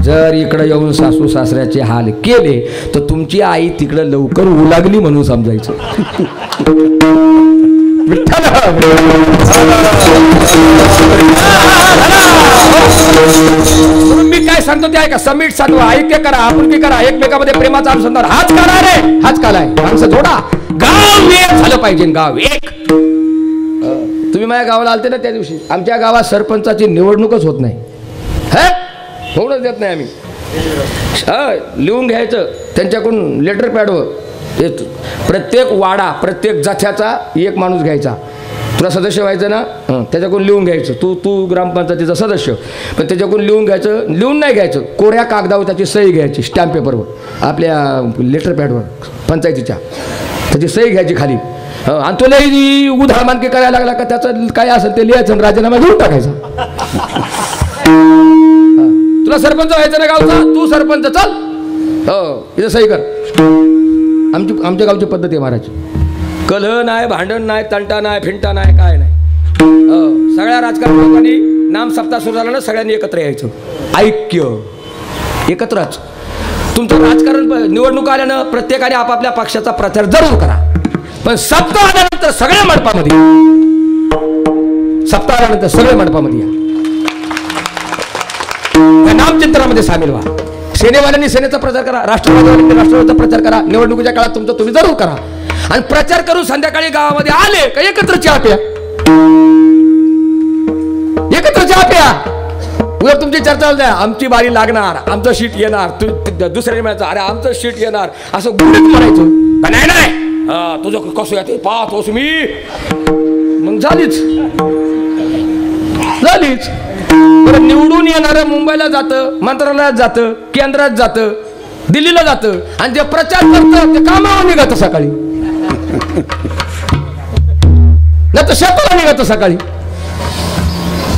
जर इकडे येऊन सासू सासऱ्याचे हाल केले तर तुमची आई तिकडे लवकर उलागली म्हणून समजायचं. मी काय सांगतो ते ऐका. समीट सांगतो, ऐक्य करा, आपुलकी करा, एकमेकामध्ये प्रेमाचा अनुसंधान. हाच काला रे, हाच काला आहे. माणसं जोडा, गाव एक झालं पाहिजे. गाव एक. तुम्ही माझ्या गावाला आलते ना त्या दिवशी. आमच्या गावात सरपंचाची निवडणूकच होत नाही. होऊनच देत नाही आम्ही. लिहून घ्यायचं त्यांच्याकडून लेटर पॅडवर. प्रत्येक वाडा, प्रत्येक जाथ्याचा एक माणूस घ्यायचा. तुला सदस्य व्हायचं ना, त्याच्याकडून लिहून घ्यायचं. तू ग्रामपंचायतीचा सदस्य, पण त्याच्याकडून लिहून घ्यायचं. लिहून नाही घ्यायचं, कोऱ्या कागदावर त्याची सही घ्यायची, स्टॅम्प पेपरवर, आपल्या लेटर पॅडवर पंचायतीच्या. त्याची सही घ्यायची खाली. आणि तो लई उधाळ मानके करायला लागला का त्याचं काय असेल ते लिहायचं, राजीनामा घेऊन टाकायचा. तुला सरपंच व्हायचं ना गावचा, तू सरपंच चल, इथं सही कर. आमच्या गावची पद्धत आहे महाराज. कलह नाही, भांडण नाही, तंटा नाही, फिंटा नाही, काय नाही. सगळ्या राजकारणी लोकांनी नाम सप्ताह सुरू झाला ना, सगळ्यांनी एकत्र यायचं. ऐक्य, एकत्रच. तुमचं राजकारण निवडणूक आल्यानं प्रत्येकाने आपापल्या पक्षाचा प्रचार जरूर करा, पण सप्ताह आल्यानंतर सगळ्या मंडपामध्ये, सप्ताह आल्यानंतर सगळ्या मंडपामध्ये या. नामचिंतनामध्ये सामील व्हा. सेनेवाल्यांनी सेनेचा प्रचार करा, राष्ट्रवादीवाल्यांनी राष्ट्रवादीचा प्रचार करा. निवडणुकीच्या काळात तुमचं तुम्ही जरूर करा. आणि प्रचार करून संध्याकाळी गावामध्ये आले का एकत्र चहा प्या, एकत्र चहा प्या. उद्या तुमची चर्चा होईल, आमची बारी लागणार, आमचं शीट येणार, दुसऱ्या म्हणायचं अरे आमचं शीट येणार, असं गुढीत म्हणायचं. नाही नाही, तुझं कसं येते पाहतोस मी. मग झालीच. बरं, निवडून येणारं मुंबईला जातं, मंत्रालयात जातं, केंद्रात जातं, दिल्लीला जातं, आणि जे प्रचार करतं ते कामावर निघतं सकाळी, नाही तर शेताला निघतं सकाळी.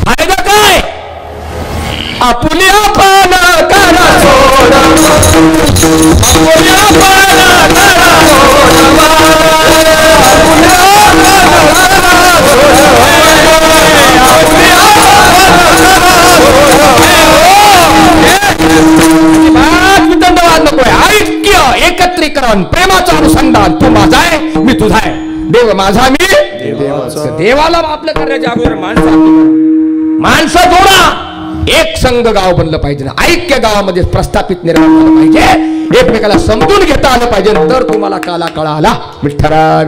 फायदा काय? आपुल्या पाना करा सोड, आपुल्या पाना करा ऐक्य, एकत्रीकरण, प्रेमाचं अनुसंधान. तू माझा आहे, मी तुझा आहे. देव माझा, मी देवाला आपलं करण्याच्या अगोदर माणसं जोडा. एक संघ गाव बनलं पाहिजे ना, ऐक्य गावामध्ये प्रस्थापित निर्माण झालं पाहिजे. एकमेकाला समजून घेता आलं पाहिजे, तर तुम्हाला काला कळा आला. विठ्ठला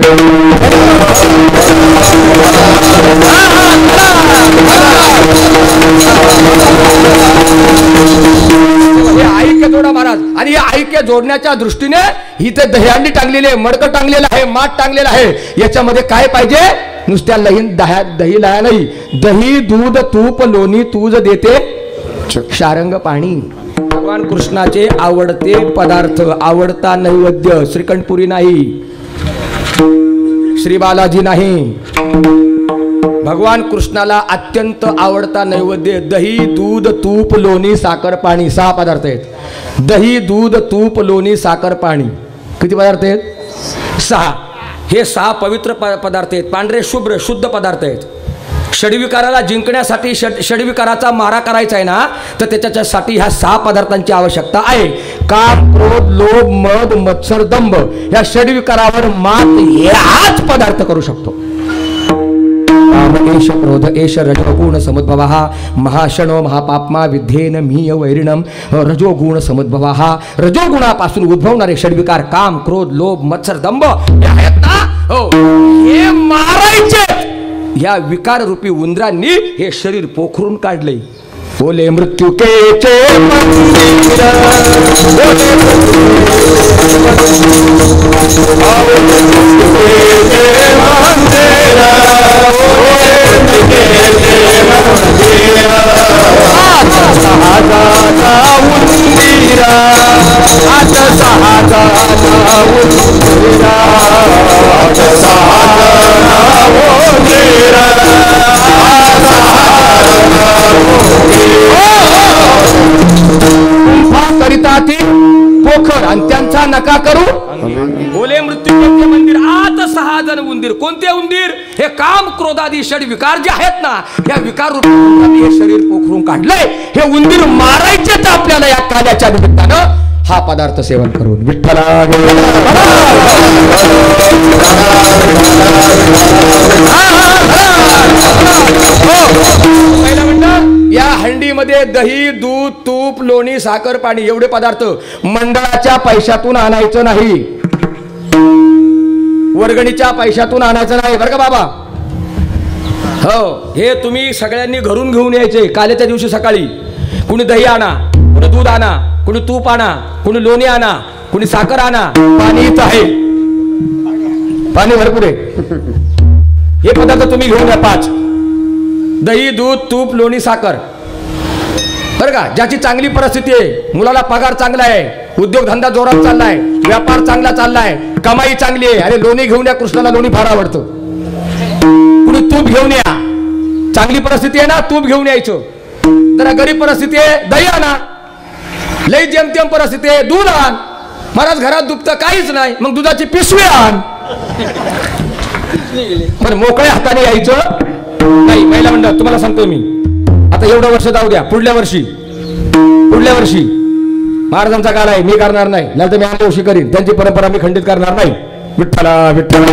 हे ऐक्य जोडा महाराज. आणि हे ऐक्य जोडण्याच्या दृष्टीने इथे दहीहंडी टांगलेली आहे, मडकं टांगलेलं आहे, माठ टांगलेलं आहे. याच्यामध्ये काय पाहिजे? नुसत्या दही लाया नाही, दही, दूध, तूप, लोणी, तूज देते शारंग पाणी. भगवान कृष्णाचे आवडते पदार्थ, आवडता नैवेद्य श्रीकंठपुरी नाही, श्री बालाजी नाही. भगवान कृष्णाला अत्यंत आवडता नैवेद्य दही, दूध, तूप, लोणी, साखर, पाणी. 6 पदार्थ आहेत. दही, दूध, तूप, लोणी, साखर, पाणी. किती पदार्थ आहेत? 6. हे 6 पवित्र पदार्थ आहेत, पांढरे शुभ्र शुद्ध पदार्थ आहेत. षडविकाराला जिंकण्यासाठी, षडविकाराचा मारा करायचा आहे ना, तर त्याच्यासाठी ह्या 6 पदार्थांची आवश्यकता आहे. काम, क्रोध, लोभ, मद, मत्सर, दंभ या षडविकारावर मात हाच पदार्थ करू शकतो. एष क्रोध एष रजोगुण समुद्भवः महाशनो महापाप्मा विद्धेन मीय वैरिणम. रजोगुण समुद्भवः, रजोगुणापासून उद्भवणारे षडविकार काम, क्रोध, लोभ, मत्सर, दंभ हे आहेत ना, हो, हे मारायचे. या विकार रूपी उंदरांनी हे शरीर पोखरून काढले. बोले मृत्युकेचे मंदिर, करिता ती पोखर आणि त्यांचा नका करू. बोले मृत्यूचे मंदिर आत 6 जण उंदीर. कोणते उंदीर? हे काम, क्रोधादी आदी षड विकार जे आहेत ना, या विकार रूपाने हे शरीर पोखरून काढलंय. हे उंदीर मारायचेच आपल्याला या काल्याच्या निमित्तानं हा पदार्थ सेवन करून. विठ्ठला पहिला म्हणलं, या हंडीमध्ये दही, दूध, तूप, लोणी, साखर, पाणी एवढे पदार्थ मंडळाच्या पैशातून आणायचं नाही, वर्गणीच्या पैशातून आणायचं नाही बरं का बाबा. हो, हे तुम्ही सगळ्यांनी घरून घेऊन यायचे. काल्याच्या दिवशी सकाळी कुणी दही आणा, कुणी दूध आणा, कुणी तूप आणा, कुणी लोणी आणा, कुणी साखर आणा. पाणीच आहे, पाणी भरपूर आहे. हे पदार्थ तुम्ही घेऊन या 5. दही, दूध, तूप, लोणी, साखर बरं का. ज्याची चांगली परिस्थिती आहे, मुलाला पगार चांगला आहे, उद्योगधंदा जोरात चाललाय, व्यापार चांगला चाललाय, कमाई चांगली आहे, अरे लोणी घेऊन या, कृष्णाला लोणी फार आवडतं. कुणी तूप घेऊन या, चांगली परिस्थिती आहे ना, तूप घेऊन यायचं. जरा गरीब परिस्थिती आहे, दही आणा. लई जेमतेम परिस्थिती आहे, दूध आण. महाराज घरात दुखतं काहीच नाही, मग दुधाची पिशवी आण. पण मोकळ्या हाताने यायचं नाही. महिला मंडळ तुम्हाला सांगतो मी, आता एवढं वर्ष जाऊ द्या, पुढल्या वर्षी महाराजांचा काळ आहे, मी करणार नाही, नाही तर मी आल्या दिवशी करीन. त्यांची परंपरा मी खंडित करणार नाही. विठ्ठला विठ्ठला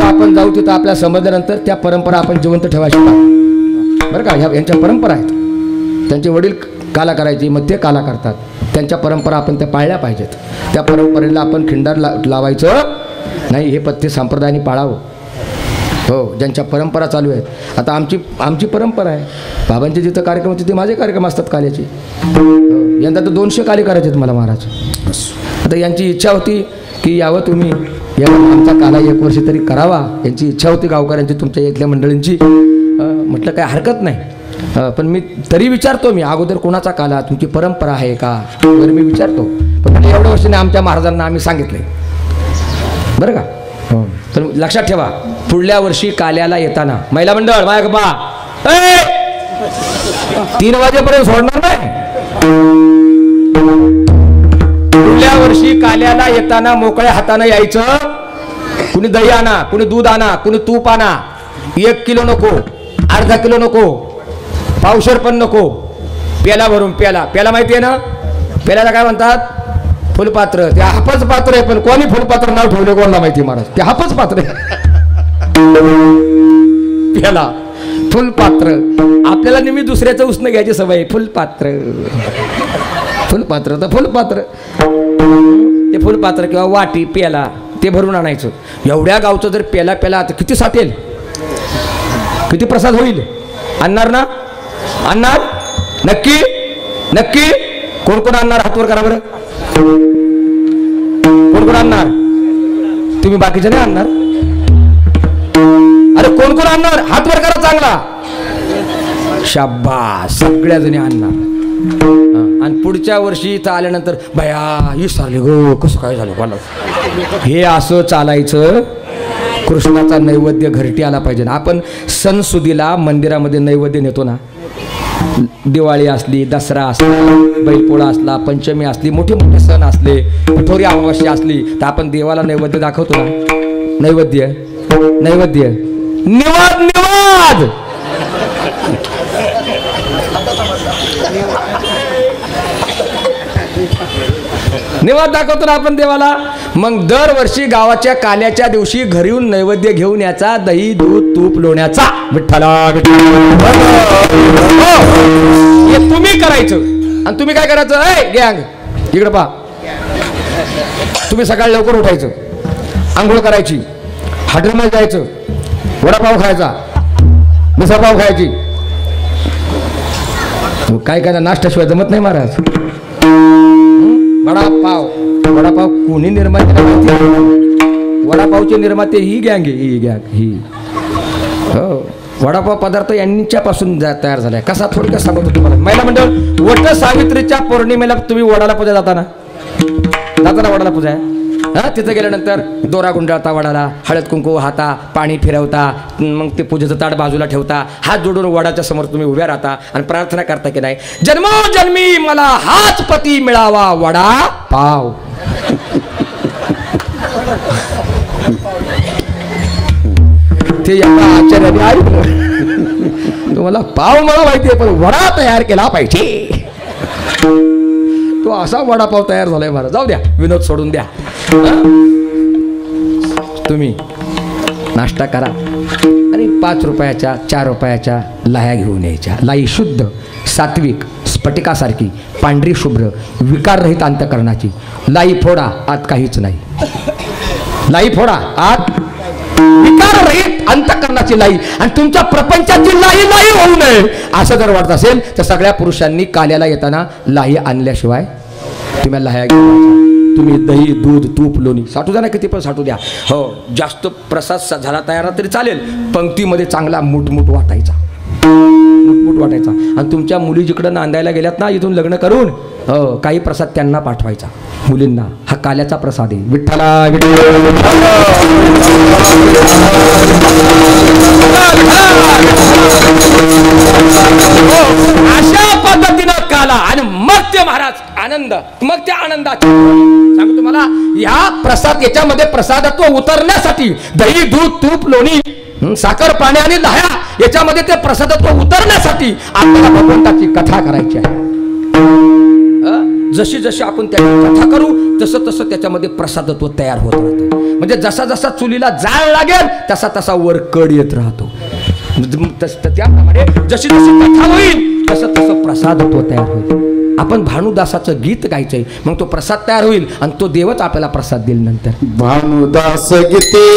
आपण जाऊ तिथं आपल्या समजल्यानंतर त्या परंपरा आपण जिवंत ठेवायची बरं का. यांच्या परंपरा आहेत, त्यांचे वडील काला करायची, मग ते काला करतात. त्यांच्या परंपरा आपण त्या पाळल्या पाहिजेत. त्या परंपरेला आपण खिंडार लावायचं नाही. हे पथ्य संप्रदायाने पाळावं. हो, ज्यांच्या परंपरा चालू आहेत. आता आमची परंपरा आहे, बाबांचे जिथं कार्यक्रम होते ते माझे कार्यक्रम असतात काल्याचे. यंदा तर 200 काले करायचे आहेत मला महाराज. आता यांची इच्छा होती की यावं तुम्ही, यावं आमचा काला 1 वर्ष तरी करावा. यांची इच्छा होती गावकऱ्यांची, तुमच्या इथल्या मंडळींची. म्हटलं काय हरकत नाही, पण मी तरी विचारतो, मी अगोदर कोणाचा काला, तुमची परंपरा आहे का वगैरे मी विचारतो. पण एवढ्या वर्षाने आमच्या महाराजांना आम्ही सांगितलंय बरं का. तर लक्षात ठेवा, पुढल्या वर्षी काल्याला येताना महिला मंडळ माय बा 3 वाजेपर्यंत सोडणार नाही. पुढल्या वर्षी काल्याला येताना मोकळ्या हाताने यायचं. कुणी दही आणा, कुणी दूध आणा, कुणी तूप आणा. 1 किलो नको, अर्धा किलो नको, पावशेर पण नको. प्याला भरून प्याला माहिती आहे ना, प्याल्याला काय म्हणतात? फुलपात्र. ते हापच पात्र आहे, पण कोणी फुलपात्र नाव ठेवले कोणाला माहिती महाराज. ते हापच पात्र आहे. प्याला फुलपात्र. आपल्याला नेहमी दुसऱ्याचं उसनं घ्यायची सवय. फुलपात्र तर फुलपात्र, ते फुलपात्र किंवा वाटी प्याला ते भरून आणायचं. एवढ्या गावचं जर प्याला आता किती साठेल, किती प्रसाद होईल. आणणार ना? आणणार नक्की. कोण कोण आणणार हातवर करा बरं. कोण आणणार? तुम्ही बाकीचे नाही आणणार? अरे कोण आणणार हातवर करा चांगला. शाबास, सगळ्या जणी आणणार. आणि पुढच्या वर्षी इथं आल्यानंतर भया ही सारले गो, कसं काय झालं मला. हे असं चालायचं. कृष्णाचा नैवेद्य घरटी आला पाहिजे ना. आपण सणसुदीला मंदिरामध्ये नैवेद्य नेतो ना, दिवाळी असली, दसरा असला, बैलपोळा असला, पंचमी असली, मोठे मोठे सण असले, पिठोरी अमावस्या असली, तर आपण देवाला नैवेद्य दाखवतो ना. नैवेद्य निवाद निवाद दाखवतो ना आपण देवाला. मग दरवर्षी गावाच्या काल्याच्या दिवशी घरी येऊन नैवेद्य घेऊन याचा. दही, दूध, तूप, लोण्याचा. विठ्ठला हे तुम्ही करायचं. आणि तुम्ही काय करायचं? गँग इकडे पहा. तुम्ही सकाळी लवकर उठायचं, आंघोळ करायची, हॉटेलमध्ये जायचं, वडापाव खायचा, मिसळपाव खायची. काय नाश्त्याशिवाय जमत नाही महाराज. वडापाव कोणी निर्माण केला? वडापावचे निर्माते ही गँग आहे. ही हो, वडापाव पदार्थ यांच्यापासून तयार झालाय. कसा थोडक्यात सांगतो तुम्हाला. महिला मंडळ, वट सावित्रीच्या पौर्णिमेला तुम्ही वडाला पूजा जाताना वडाला पूजा आहे. तिथं गेल्यानंतर दोरा गुंडाळता वडाला, हळद कुंकू हाता, पाणी फिरवता, मग ते पूजेचं ताट बाजूला ठेवता, हात जोडून वडाच्या समोर तुम्ही उभ्या राहता आणि प्रार्थना करता की नाही, जन्मोजन्मी मला हाच पती मिळावा वडा पाव. ते एका आचार्याने ऐकलं. तुम्हाला पाव मला माहितीये पण वडा तयार केला पाहिजे. तो असा वडापाव तयार झालाय महाराज. जाऊ द्या, विनोद सोडून द्या. तुम्ही नाश्ता करा आणि 5 रुपयाच्या 4 रुपयाच्या लाह्या घेऊन यायच्या. लाई शुद्ध, सात्विक, स्फटिकासारखी, पांढरी शुभ्र, विकाररहित अंतकरणाची. लाई फोडा, आत काहीच नाही. लाई फोडा, आत विकाररहित अंतकरणाची लाई. आणि तुमच्या प्रपंचाची लाई होऊ नये असं जर वाटत असेल तर सगळ्या पुरुषांनी काल्याला येताना लाई आणल्याशिवाय तुम्ही लाह्या घेऊन. तुम्ही दही, दूध, तूप, लोणी साठू द्या ना, किती पण साठू द्या. हो, जास्त प्रसाद झाला तयार तरी चालेल. पंक्तीमध्ये चांगला मुठमुठ वाटायचा, मुठमुठ वाटायचा. आणि तुमच्या मुली जिकडं नांदायला गेल्यात ना, इथून लग्न करून हो काही प्रसाद त्यांना पाठवायचा मुलींना. हा काल्याचा प्रसाद आहे. विठ्ठला अशा पद्धतीनं काला. आणि मग ते महाराज आनंद, मग त्या आनंदात सांगतो तुम्हाला, या प्रसाद याच्यामध्ये प्रसादत्व उतरण्यासाठी दही, दूध, तूप, लोणी, साखर, पाणी आणि लाह्या याच्यामध्ये ते प्रसादत्व उतरण्यासाठी आपल्याला भगवंताची कथा करायची आहे. जशी जशी आपण त्याची कथा करू तसं तसं त्याच्यामध्ये प्रसादत्व तयार होत राहतं. म्हणजे जसा जसा चुलीला जाळ लागेल तसा तसा वर कड येत राहतो. त्याप्रमाणे जशी जशी कथा होईल तसं तसं प्रसादत्व तयार होईल. आपण भानुदासाचं गीत गायचंय, मग तो प्रसाद तयार होईल आणि तो देवच आपल्याला प्रसाद देईल. नंतर भानुदास गीते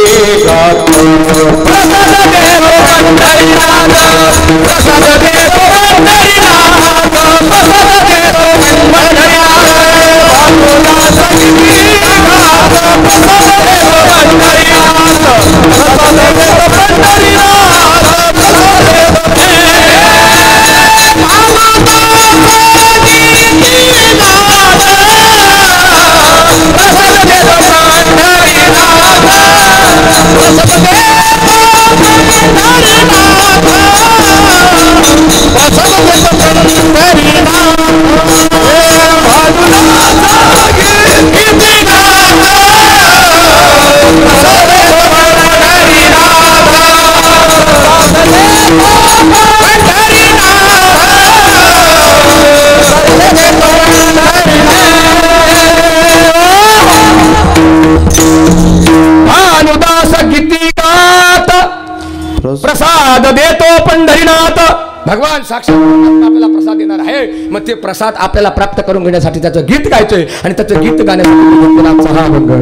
प्रसाद देतो पंढरीनाथ. भगवान साक्षात आपल्याला प्रसाद देणार आहे. मग ते प्रसाद आपल्याला प्राप्त करून घेण्यासाठी त्याचं गीत गायचंय आणि त्याचं गीत गाण्यासाठी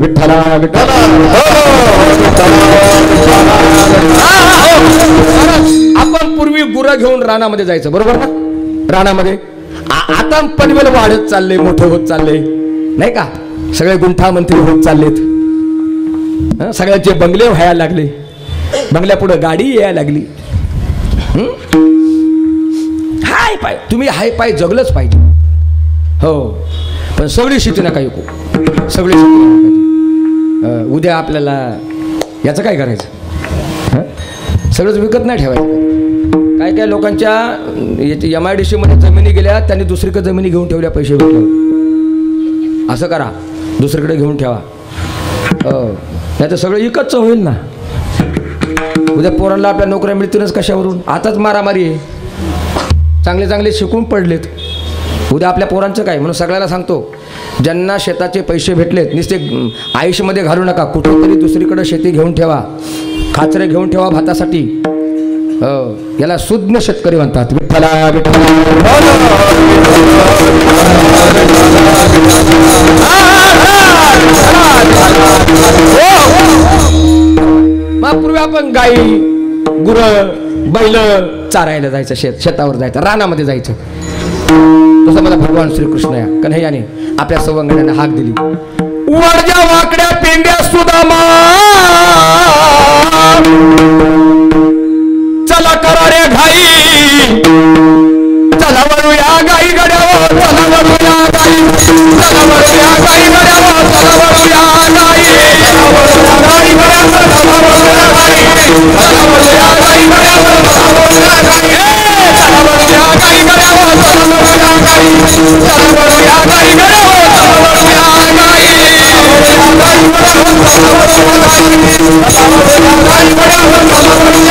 विठ्ठला विठ्ठला. आपण पूर्वी गुरं घेऊन रानामध्ये जायचं, बरोबर ना? रानामध्ये आता पनवेल वाढत चालले, मोठं होत चालले नाही का? सगळे गुंठा मंत्री होत चाललेत. सगळ्यांचे बंगले व्हायला लागले, बंगल्या पुढे गाडी यायला लागली. हाय पाय, तुम्ही हाय पाय जगलंच पाहिजे. हो, पण सगळी शेती नका ऐकू, सगळी शेती नका पाहिजे. उद्या आपल्याला याचं काय करायचं? सगळंच विकत नाही ठेवायचं. काय काय लोकांच्या MIDC मध्ये जमिनी गेल्या, त्यांनी दुसरीकडे जमिनी घेऊन ठेवल्या पैसे भेटले. असं करा, दुसरीकडे घेऊन ठेवा. नाही तर सगळं विकतचं होईल ना. उद्या पोरांना आपल्या नोकऱ्या मिळतीलच कशावरून? आताच मारामारी आहे. चांगले चांगले शिकून पडलेत, उद्या आपल्या पोरांचं काय? म्हणून सगळ्याला सांगतो, ज्यांना शेताचे पैसे भेटलेत नुसते आयुष्यामध्ये घालू नका. कुठेतरी दुसरीकडे शेती घेऊन ठेवा, खाचरे घेऊन ठेवा भातासाठी. याला सुज्ञ शेतकरी म्हणतात. विठ्ठला पूर्वी आपण गाई, गुरं, बैल चारायला जायचं, शेतावर जायचं, रानामध्ये जायचं. तसं मला भगवान श्रीकृष्ण या कन्हैयाने आपल्या सवंगड्यांना हाक दिली. वरच्या वाकड्या पेंड्या सुदामा, चला करा रे घाई, चला वळूया गाई गड्यावर, चला वळूया गाई, चला वळूया गाई गड्यावर, चला वळूया गाई, चला वळूया गाई गड्यावर, चला वळूया गाई, चला वळूया गाई गड्यावर, चला वळूया गाई, चला वळूया गाई गड्यावर, चला वळूया गाई, चला वळूया गाई गड्यावर, चला वळूया गाई, चला वळूया गाई गड्यावर, चला वळूया गाई, चला वळूया गाई गड्यावर, चला वळूया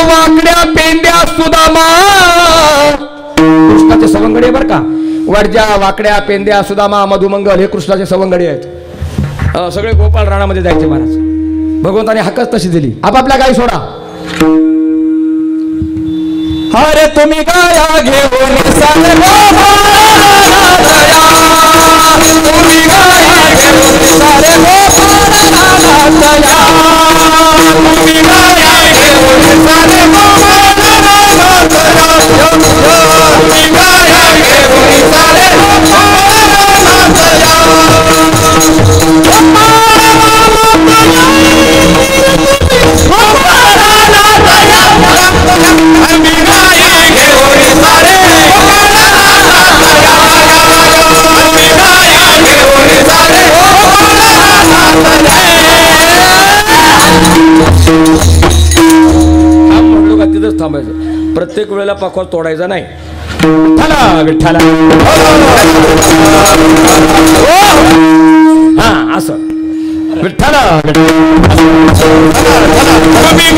वाकड्या पेंड्या सुदामा, कृष्णाचे सवंगडी बर का. वडज्या वाकड्या पेंद्या सुदामा मधुमंगल हे कृष्णाचे सवंगडी आहेत. सगळे गोपाळ राणामध्ये जायचे महाराज. भगवंताने हाकच तशी दिली. आपापल्या गाई सोडा. अरे तुम्ही गाया घेऊन सारे तुम्ही गाया घेऊन सारे तुम्ही गाया घेऊन सारे तिथंच थांबायचं. प्रत्येक वेळेला पाखवाज तोडायचा नाही. विठ्ठला हा असं विठ्ठला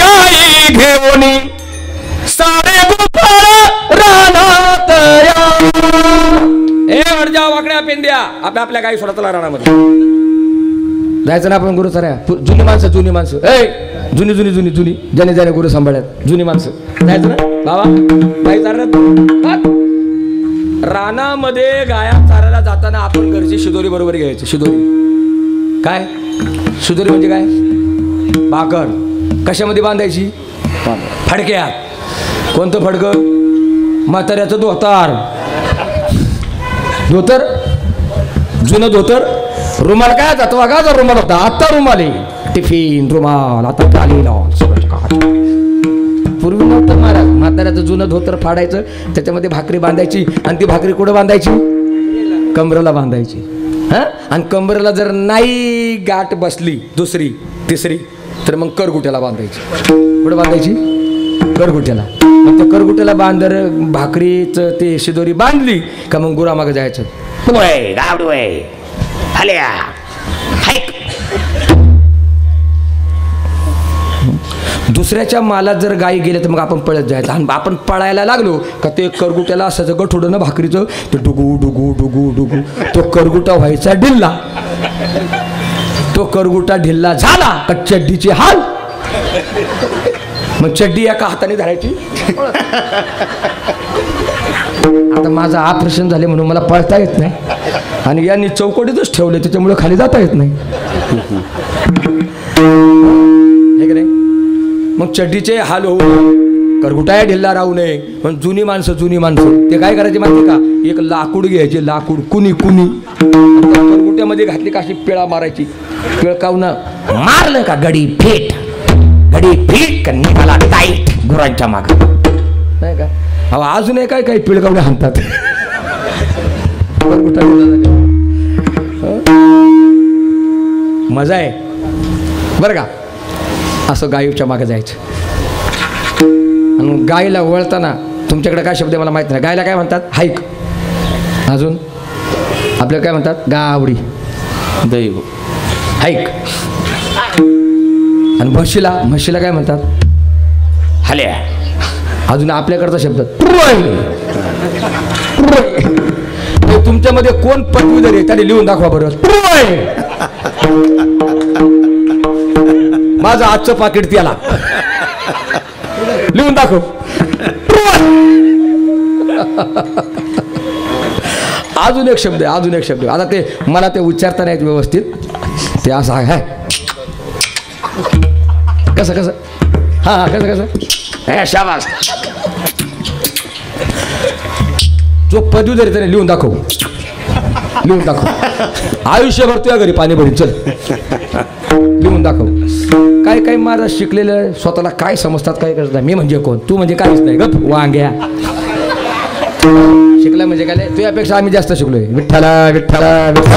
गाई घेऊन सारे गोपाळ रानात ए अडजा वाकड्या पेंद्या आपल्या आपल्या गाई सोडतला रानामध्ये जायचं ना आपण. गुरु साऱ्या जुनी माणसं जुनी माणसं ए जुनी जुनी जुनी जुनी ज्याने ज्याने गुरु सांभाळ्यात जुनी माणसं जायचं ना बाबा. गाई चालण्यात रानामध्ये गाया चारायला जाताना आपण घरची शिदोरी बरोबर घ्यायची. शिदोरी काय? शिदोरी म्हणजे काय? भाकर. कशामध्ये बांधायची? फडक्यात. कोणतं फडकं? म्हाताऱ्याचं धोतर. धोतर जुनं धोतर. रुमाल काय जातो का? रुमाल होता. आता रुमाल आहे. टिफिन रुमाल आता कालीला पूर्वी नव्हतं महाराज. म्हाताऱ्याचं जुनं धोतर फाडायचं त्याच्यामध्ये भाकरी बांधायची आणि ती भाकरी कुठं बांधायची? कमरेला बांधायची. हा आणि कमरेला जर नाही गाठ बसली दुसरी तिसरी तर मग करगुट्याला बांधायची. कुठं बांधायची? करगुट्याला. मग त्या करगुट्याला बांधर भाकरीचं ते शिदोरी बांधली का मग गुरामागं जायचं. दुसऱ्याच्या मालात जर गायी गेल्या तर मग आपण पळत जायचं. आणि आपण पळायला लागलो का ते करगुट्याला असं गठोडं ना भाकरीचं ते डुगू डुगू डुगू डुगू तो करगुटा व्हायचा ढिल्ला. तो करगुटा ढिल्ला झाला का चड्डीची हाल. मग चड्डी एका हाताने धरायची. आता माझं ऑपरेशन झाले म्हणून मला पळता येत नाही आणि यांनी चौकटीतच ठेवले त्याच्यामुळे खाली जाता येत नाही. हे की नाही? मग चड्डीचे हाल होऊ करगुटाया ढिल्ला राहू नये पण जुनी माणसं ते काय करायचे माहिती का? एक लाकूड घ्यायचे. लाकूड कुणी करगुट्यामध्ये घातली का अशी पिळा मारायची. पिळकावनं मारलं का गडी फेट का निघाला टाईट गुरांच्या माग नाही का? अहो अजूनही काय काही पिळकावणे हाणतात. मजा आहे बरं का. असं गायीच्या मागे जायचं. आणि गायीला वळताना तुमच्याकडे काय शब्द मला माहित नाही. गायला काय म्हणतात? हाईक. अजून आपल्याला काय म्हणतात? गावडी दैव हाईक. आणि म्हशीला काय म्हणतात? हल्या. अजून आपल्याकडचा शब्द तुमच्यामध्ये कोण पदवीधर आहे त्याने लिहून दाखवा बरं. माझं आजचं पाकिट त्याला लिहून दाखव. अजून एक शब्द आता ते मला ते उच्चारता नाहीत व्यवस्थित. ते असं आहे कसं हा कसं शाबास. जो पदवीधर त्याने लिहून दाखव. आयुष्यभर तुझ्या घरी पाणी भरीन चल. लिहून दाखव. काय महाराज शिकलेलं स्वतःला काय समजतात काय करत नाही. मी म्हणजे कोण? तू म्हणजे काहीच नाही. गप वांग्या. शिकला म्हणजे काय तुझ्यापेक्षा आम्ही जास्त शिकलोय. विठ्ठला विठ्ठला विठ्ठला.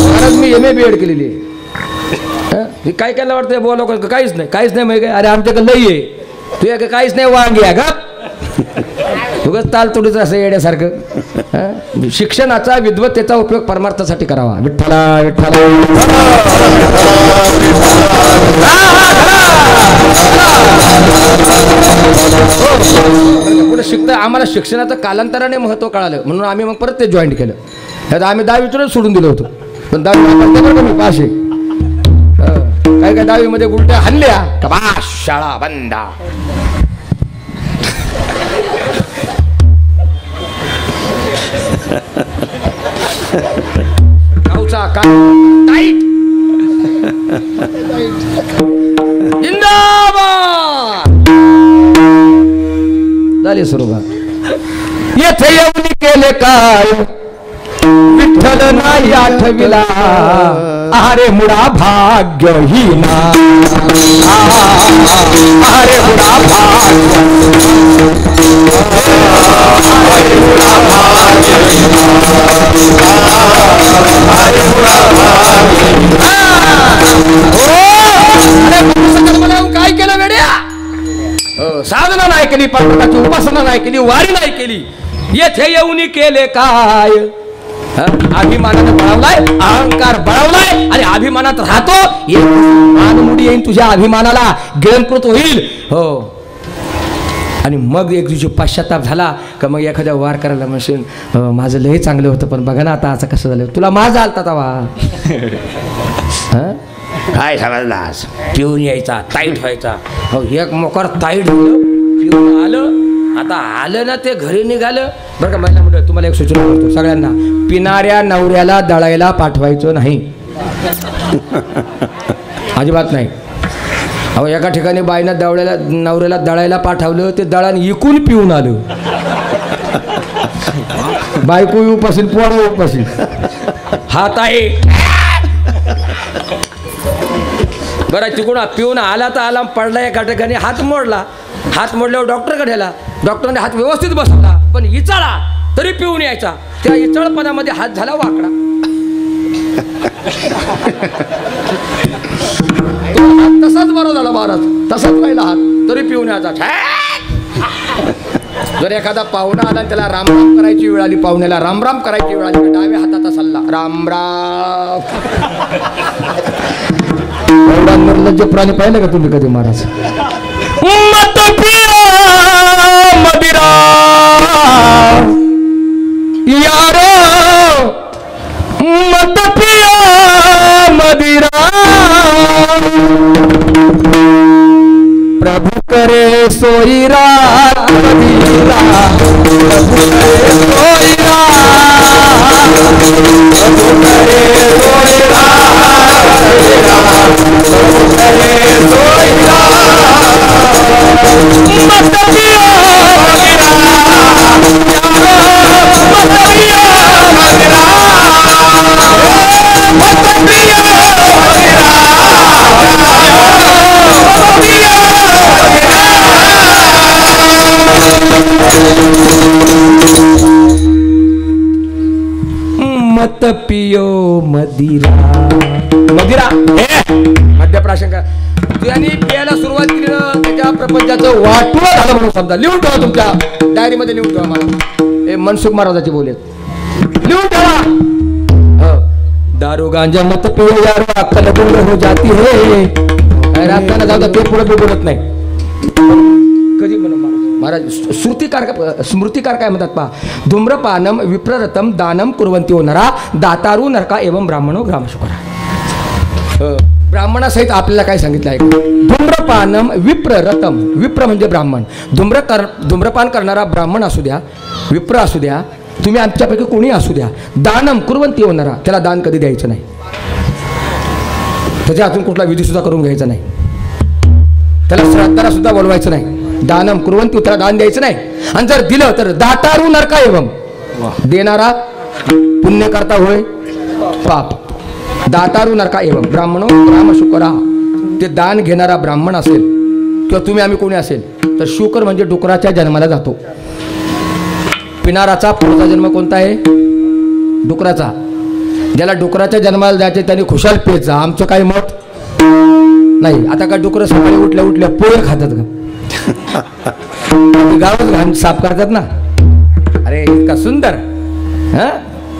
महाराज मी MA BEd केलेली आहे. काय केलं वाटतं बोला काहीच नाही माहिती काय. अरे आमच्याकडे लई आहे तुझ्या काहीच नाही वांगी आहे का तुगच ताल तुडीच असं येण्यासारखं. शिक्षणाचा विद्वत्तेचा उपयोग परमार्थासाठी करावा. विठ्ठला विठ्ठला. पुढे शिकता आम्हाला शिक्षणाचं कालांतराने महत्व कळालं म्हणून आम्ही मग परत ते जॉईन केलं. आता आम्ही 10वीतूनच सोडून दिलं होतं पण 10वी मी पास आहे. काय काय 10वीमध्ये उलट्या हल्ल्या का बास शाळा बंद. गावचा काय जिंदाबाद झाली सुरुवात. येथे येऊन केले काय विठ्ठल नाही आठविला अरे मुळा भाग्यहीना. अरे मुळा काय केलं वेड्या. साधना नाही केली पांडुरंगाची उपासना नाही केली वारी नाही केली. येथे येऊन केले काय अभिमानानं बळवलाय अहंकार बळवलाय आणि अभिमानात राहतो. मानमुडी येईन तुझ्या अभिमानाला गिळंकृत होईल. हो आणि मग एक दिवशी पश्चाताप झाला का मग एखाद्या वार करायला म्हणशील माझं लय चांगलं होतं पण बघा ना आता असं कसं झालं. तुला माझा आलता तवा काय समजलास. पिऊन यायचा ताईट व्हायचा. हो एक मोकर ताईट पिऊन आलं. आता आलं ना ते घरी निघालं. बरं का महिला मंडळ तुम्हाला एक सूचना करतो सगळ्यांना. पिणाऱ्या नवऱ्याला दळायला पाठवायचं नाही अजिबात नाही. अहो एका ठिकाणी बाईनं नवऱ्याला दळायला पाठवलं ते दळण इकून पिऊन आलं. बायको उपाशील पोरं उपाशील. हात आहे बरं तिकडून पिऊन आला तर आला पडला एका ठिकाणी हात मोडला. हात मोडल्यावर डॉक्टरकडे आला. डॉक्टरने हात व्यवस्थित बसवला पण इचाळा तरी पिऊन यायचा. त्या इचाळपणामध्ये हात झाला वाकडा. तसाच बरा झाला महाराज तसाच राहिला हात तरी पिऊन यायचा. जर एखादा पाहुणा आला त्याला रामराम करायची वेळ आली पाहुण्याला रामराम करायची वेळ आली डाव्या हाताचा सल्ला रामराम. एवढा निर्लज्ज प्राणी पाहिलं का तुम्ही कधी महाराज. मत पिया मदिरा यारो मत पिया मदिरा प्रभु करे सोई रात मदिरा प्रभु करे सोई रात प्रभु करे सोई रात प्रभु करे सोई रात मत पिया मदिरा मत पिया मदिरा मत पिया मत पियो मदिरा. मदिरा मध्यप्राशन का त्यांनी प्यायला सुरुवात केली ना त्याच्या प्रपंचाचं वाटून झालं म्हणून समजा. लिहून ठेवा तुमच्या डायरीमध्ये लिहून ठेवा. मला हे मनसुख महाराजांची बोलेत लिहून ठेवा. दारू गांजा मत पियो यार अक्कल गुंड हो जाती है. राताना जाऊ ते पुढे बोलत नाही कधी म्हणून महाराज. स्मृतिकार काय म्हणतात पहा. धूम्रपानम विप्ररतम दानम कुर्वंती नरा दातारू नरका एवं ब्राह्मणो ग्रामशुकरा. ब्राह्मणासहित आपल्याला काय सांगितलं आहे. धूम्रपानम विप्ररतम विप्र म्हणजे ब्राह्मण. धूम्रपान करणारा ब्राह्मण असू द्या विप्र असू द्या तुम्ही आमच्यापैकी कोणी असू द्या. दानम कुर्वंती नरा त्याला दान कधी द्यायचं नाही. त्याच्या हातून कुठला विधी सुद्धा करून घ्यायचा नाही. त्याला श्राद्धाला सुद्धा बोलवायचं नाही. दानम कुर्वंती त्याला दान द्यायचं नाही. आणि जर दिलं तर दातारू नरका एवं देणारा पुण्य करता होय पाप. दातारू नरका एवं ब्राह्मणो ग्रामशुकरा. ते दान घेणारा ब्राह्मण असेल किंवा तुम्ही आम्ही कोणी असेल तर शुकर म्हणजे डुकराच्या जन्माला जातो. पिनाराचा पुढचा जन्म कोणता आहे? डुकराचा. ज्याला डुकराच्या जन्माला जायचे त्यांनी खुशाल पेत जा, आमचं काही मत नाही. आता का डुकरं सकाळी उठल्या उठल्या पोहे खातात का? गावच घाण साफ करतात ना. अरे इतका सुंदर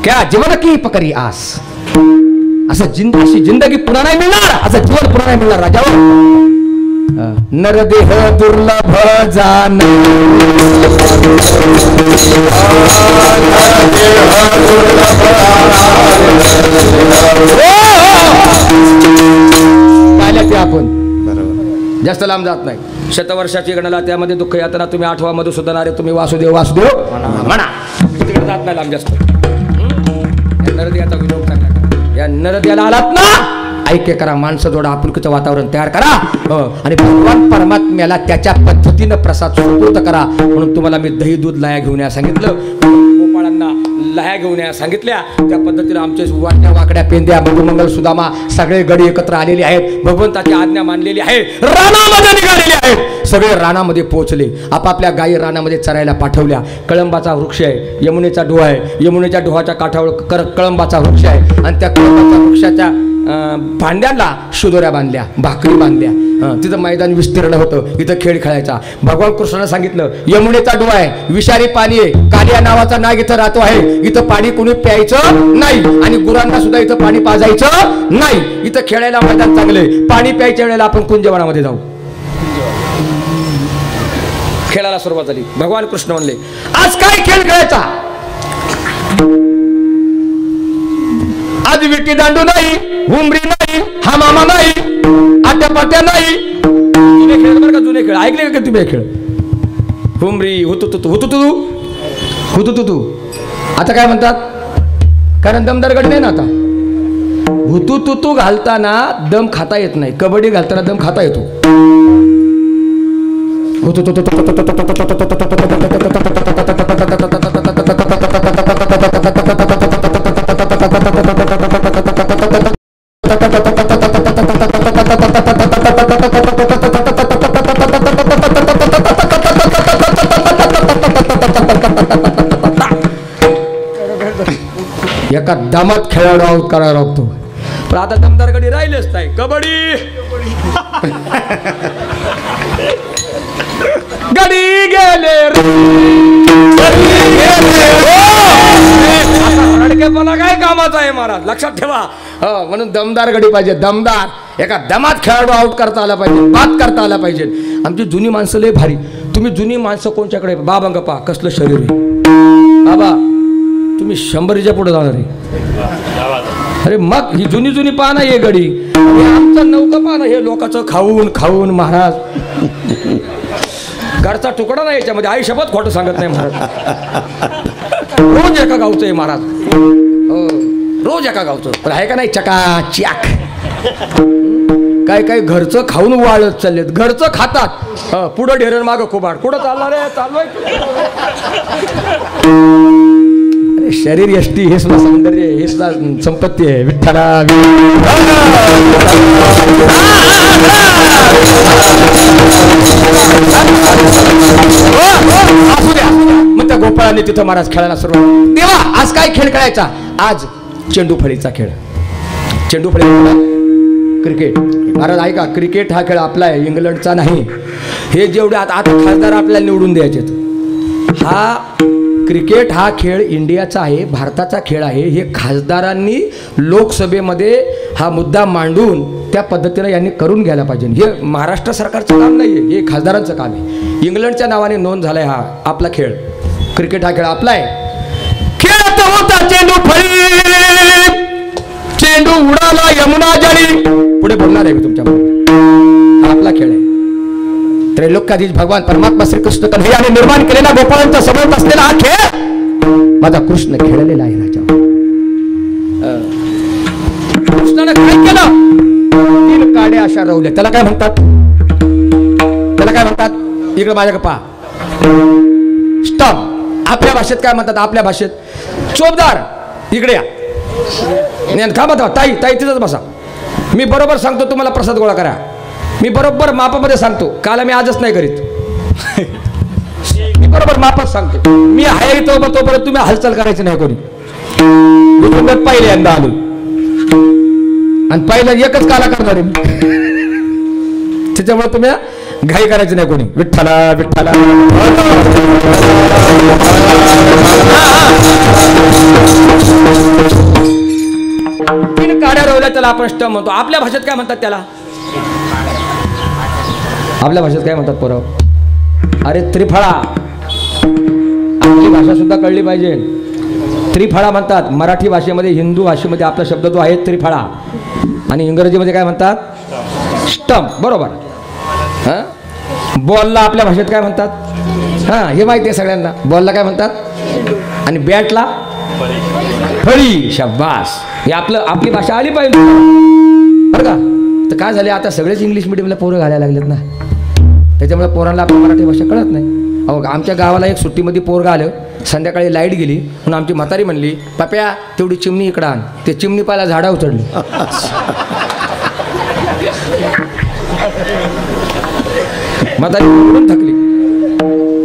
क्या जीवन की पकरी आस. असं अशी जिंदगी पुन्हा नाही मिळणार, असं जीवन पुन्हा नाही मिळणार राजावर. नरदेह दुर्लभ जान ते आपण जास्त लांब जात नाही. शतवर्षाची गणना त्यामध्ये दुःख यातना तुम्ही 8वा मधुसूदन अरे तुम्ही वासुदेव वासुदेव म्हणा. तिकडे जात नाही लांब जास्त. नरदेहाचा विनोद चांगला करा. या नरदेहाला आलात ना ऐक्य करा, माणसं जोडा, आपुलकीचं वातावरण तयार करा आणि भगवान परमात्म्याला त्याच्या पद्धतीनं प्रसाद सुपूर्द करा. म्हणून तुम्हाला मी दही दूध लाया घेऊन या सांगितलं, गोपाळांना लाया घेऊन या सांगितल्या. त्या पद्धतीनं आमचे वाटण्या वाकड्या पेंद्या मधुमंगल सुदामा सगळे गडी एकत्र आलेले आहेत. भगवंताची आज्ञा मानलेली आहे. रानामध्ये निघालेले आहेत. सगळे रानामध्ये पोहोचले. आपापल्या गायी रानामध्ये चरायला पाठवल्या. कळंबाचा वृक्ष आहे, यमुनेचा डोहा आहे. यमुनेच्या डोहाच्या काठावर कळंबाचा वृक्ष आहे आणि त्या कळंबाच्या वृक्षाच्या भांड्यांना शिदोऱ्या बांधल्या, भाकरी बांधल्या. तिथं मैदान विस्तीर्ण होतं. इथं खेळ खेळायचा. भगवान कृष्णाने सांगितलं यमुनेचा डोहा आहे, विषारी पाणी आहे, कालिया नावाचा नाग इथं राहतो आहे. इथं पाणी कुणी प्यायचं नाही आणि गुरांना सुद्धा इथं पाणी पाजायचं नाही. इथं खेळायला मैदान चांगले. पाणी प्यायच्या वेळेला आपण कुंजवनामध्ये जाऊ. खेळायला सुरुवात झाली. भगवान कृष्ण म्हणले आज काय खेळ खेळायचा? आज विटी दांडू नाही, हुमरी नाही, हा मामा नाही, आट्यापाट्या नाही. जुने खेळ बरं का, जुने खेळ ऐकले का तुम्ही? खेळ हुमरी हुतुतुतू आता काय म्हणतात? कारण दमदार गडी नाही ना आता. हुतुतुतू घालताना दम खाता येत नाही, कबड्डी घालताना दम खाता येतो. एका दमात खेळाडू आउट करायला लागतो. पण आता दमदार गडी राहिलेच नाही. कबड्डी गडी गेले रडकेपणा काय कामाचा आहे महाराज, लक्षात ठेवा. म्हणून दमदार गडी पाहिजे. दमदार एका दमात खेळाडू आउट करता आला पाहिजे, बात करता आला पाहिजे. आमची जुनी माणसं लय भारी. तुम्ही जुनी माणसं कोणच्याकडे बाबा पा कसलं शरीर आहे बाबा, तुम्ही 100च्या पुढे जाणार आहे. अरे मग ही जुनी जुनी पाहणं हे गडी, हे आमचं नौकं पाहणं, हे लोकांचं खाऊन खाऊन महाराज घरचा तुकडा नाही याच्यामध्ये. आई शपथ खोटं सांगत नाही महाराज. रोज एका गावचं आहे महाराज, रोज एका गावचं. पण आहे का नाही चकाचक. काय काय घरचं खाऊन वाळत चाललेत. घरचं खातात, पुढं ढेरण मागं खुबाड. कुठं चालणार आहे? चाललोय. अरे शरीर यष्टी हे सुद्धा सौंदर्य, हे सुद्धा संपत्ती आहे. विठ्ठला असू द्या. मग त्या गोपाळाने तिथं महाराज खेळायला सुरुवात. तेव्हा आज काय खेळ खेळायचा? आज चेंडू फळीचा खेळ. चेंडू फळी क्रिकेट. महाराज ऐका, क्रिकेट हा खेळ आपला आहे, इंग्लंडचा नाही. हे जेवढे आता खासदार आपल्याला निवडून द्यायचे, हा क्रिकेट हा खेळ इंडियाचा आहे, भारताचा खेळ आहे. हे खासदारांनी लोकसभेमध्ये हा मुद्दा मांडून त्या पद्धतीने यांनी करून घ्यायला पाहिजे. हे महाराष्ट्र सरकारचं काम नाही आहे, हे खासदारांचं काम आहे. इंग्लंडच्या नावाने नोंद झालाय हा आपला खेळ. क्रिकेट हा खेळ आपला आहे. खेळत होता चेंडू फळी, चेंडू उडाला यमुना जळी. पुढे बोलणार आहे मी तुमच्याबरोबर. हा आपला खेळ आहे. त्रैलोक्याधीश भगवान परमात्मा श्रीकृष्ण कन्हैयाने निर्माण केलेला गोपाळांचा समोर असलेला हा खेळ माझा कृष्ण खेळलेला आहे. राजा कृष्णाने काय केलं? 3 काड्या अशा रवल्या. त्याला काय म्हणतात? त्याला काय म्हणतात? इकडे माझ्या पहा. स्टॉप. आपल्या भाषेत काय म्हणतात? आपल्या भाषेत चोपदार. इकडे या. का बघा ताई, ताई तिथंच बसा. मी बरोबर सांगतो तुम्हाला, प्रसाद गोळा करा. मी बरोबर मापामध्ये सांगतो, काल मी आजच नाही करीत. मी बरोबर मापात सांगतो. मी आहे तोपर्यंत तुम्ही हालचाल करायची नाही कोणी. पहिल्यांदा आलो आणि पहिला एकच काला करणार आहे, त्याच्यामुळे तुम्ही घाई करायची नाही कोणी. विठ्ठला विठ्ठला. तीन काड्या रोवल्या त्याला आपण स्टम म्हणतो. आपल्या भाषेत काय म्हणतात त्याला? आपल्या भाषेत काय म्हणतात पोरं? अरे त्रिफळा. आपली भाषा सुद्धा कळली पाहिजे. त्रिफळा म्हणतात मराठी भाषेमध्ये. हिंदू भाषेमध्ये आपला शब्द जो आहे त्रिफळा, आणि इंग्रजीमध्ये काय म्हणतात? स्टंप. बरोबर. हां, बॉलला आपल्या भाषेत काय म्हणतात? हां, हे माहिती आहे सगळ्यांना. बॉलला काय म्हणतात? आणि बॅटला फळी. शाबास. हे आपली भाषा आली पाहिजे बरं का. तर काय झाले, आता सगळेच इंग्लिश मिडियमला पोरं घालायला लागलेत ना, त्याच्यामुळे पोरांना आपली मराठी भाषा कळत नाही. अहो, आमच्या गावाला एक सुट्टीमध्ये पोरगं आलं. संध्याकाळी लाईट गेली म्हणून आमची म्हातारी म्हणली, पाप्या तेवढी चिमणी इकडं आण. ते चिमणी पाला झाडावर चढली. म्हातारी उडून थकली.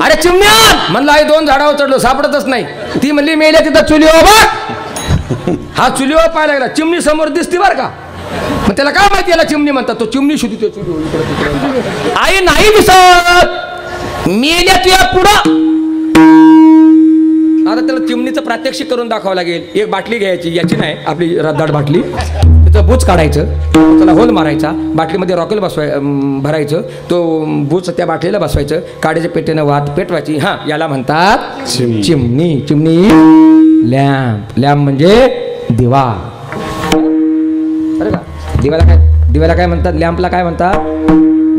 अरे चिमण्या म्हणलं, आई 2 झाडावर चढलो सापडतच नाही. ती म्हणली, मेल्या तिथं चुलीवर बघ. हा चुलीवर पाहायला लागला. चिमणी समोर दिसती बरं का. मग त्याला काय माहिती याला चिमणी म्हणतात. तो चिमणी शोधतो चुलीवर. आई नाही दिसत, मेल्या तुझ्या पुढं. आता त्याला चिमणीचं प्रात्यक्षिक करून दाखवावं लागेल. एक बाटली घ्यायची, याची नाही आपली रद्दाड बाटली, त्याचं बूच काढायचं, त्याला होल मारायचा, बाटलीमध्ये रॉकेल भरायचं, तो बूच त्या बाटलीला बसवायचं, काड्याच्या पेटेनं वात पेटवायची. हां, याला म्हणतात चिमणी. चिमणी. लॅम्प. लॅम्प म्हणजे दिवा. बरं का. दिव्याला काय म्हणतात? लॅम्पला काय म्हणतात?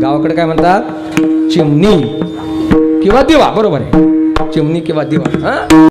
गावाकडे काय म्हणतात? चिमणी किंवा दिवा. बरोबर आहे, चिमणी किंवा दिवा. हां.